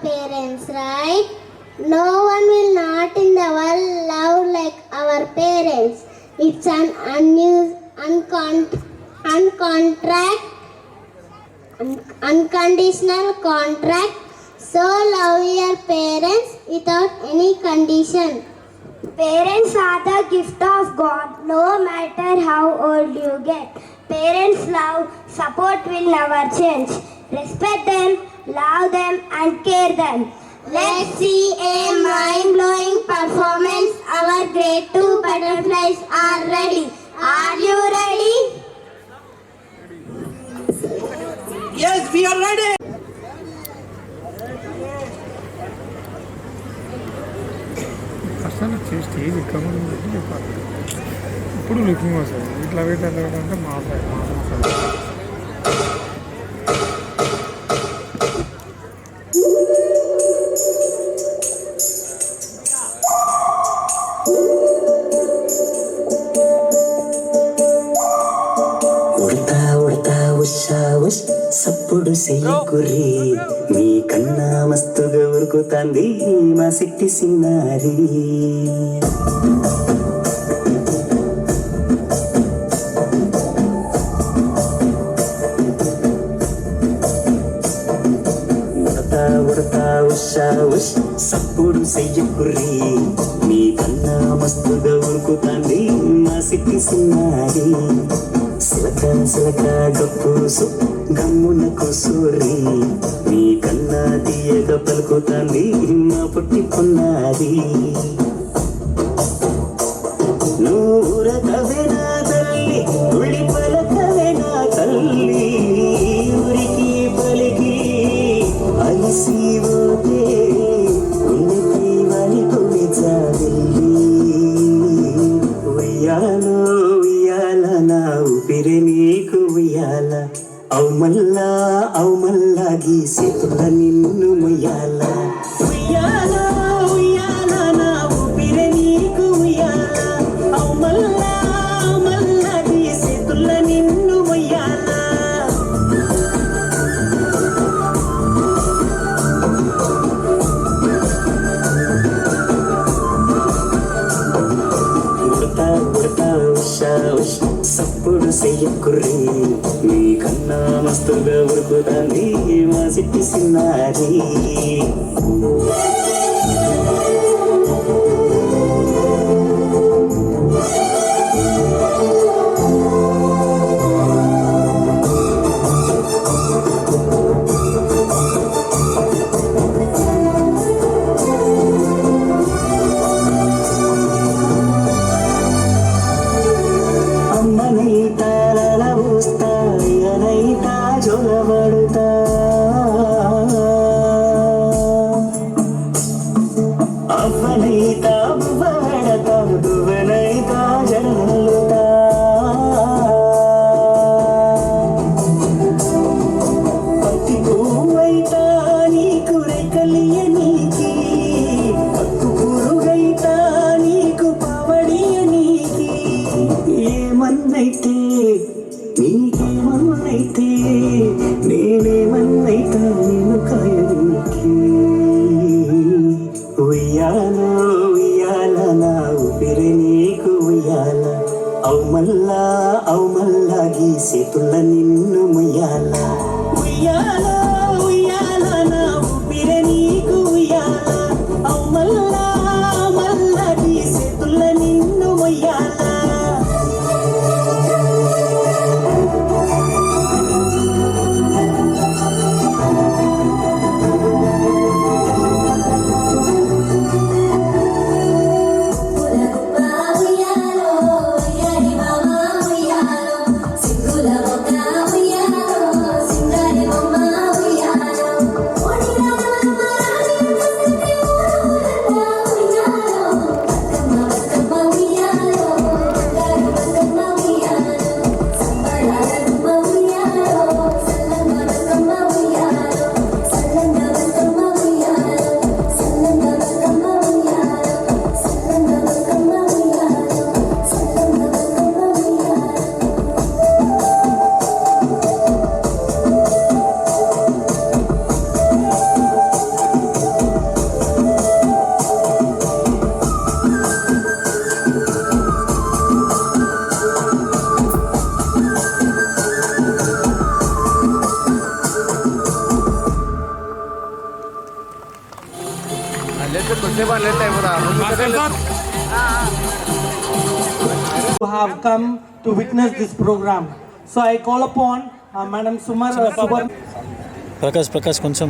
parents, right? No one will not in the world love like our parents. It's an unconditional contract. So love your parents without any condition. Parents are the gift of God, no matter how old you get. Parents' love, support will never change. Respect them, love them and care them. Let's see a mind-blowing performance. Our grade 2 butterflies are ready. Are you ready? Yes, we are ready. అసలు stage ఇక్కడ చెప్పాలి ఇప్పుడు looking వస్తుంది ఇట్లా పెట్టాలంటే మాట్లాడాలి సప్పుడు చెయ్యకుర్రి మీ కన్నా మస్తుగా ఉరుకుతాంది మా సిట్టి సిన్నారి ఉడతా ఉడతా ఉషా ఉష్ సప్పుడు చెయ్యకుర్రి మీ కన్నా మస్తుగా ఉరుకుతాంది మా సిట్టి సిన్నారి సిలక సిలక గప్పుసు గమ్మున కుసూరి నీ కన్నా తీయగా పలుకుతాంది మా పుట్టి పొన్నారి నూరకవే నా తల్లి ఉళ్ళి పలకవే నా తల్లి ఊరికి పలికి అలసిపోతే ఉన్నతి వారి కొడి చావెల్లి ఉయ్యాలో ఉయ్యాల నా ఊపిరి నీకు ఉయ్యాల అవు మల్లా గీసేతుల నిన్ను ముయ్యాల ఉయ్యాల ఉయ్యాల నా ఊపిరి నీకు ఉయ్యాల అవు మల్లా గీసేతుల నిన్ను ముయ్యాల సప్పుడు చెయ్యకుర్రి నీ కన్నా మస్తుగా ఉరుకుతాంది మా సిట్టి సిన్నారి ఏమన్నైతే నీకేమన్నైతే నేనేమన్నైతా నేను కాయనికి ఉయ్యాల ఉయ్యాల నా ఊపిరి నీకు ఉయ్యాల అవు మల్లా గీసేతుల నిన్ను ముయ్యాల ఉయ్యాల ఉయ్యాల నా ఊపిరి నీకు ఉయ్యాల అవు మల్లా గీసేతుల నిన్ను ముయ్యాల Singgula boka, uyalo, singgari mama. who have come to witness this program. So I call upon Madam Sumar Subar. Prakash కొంచెం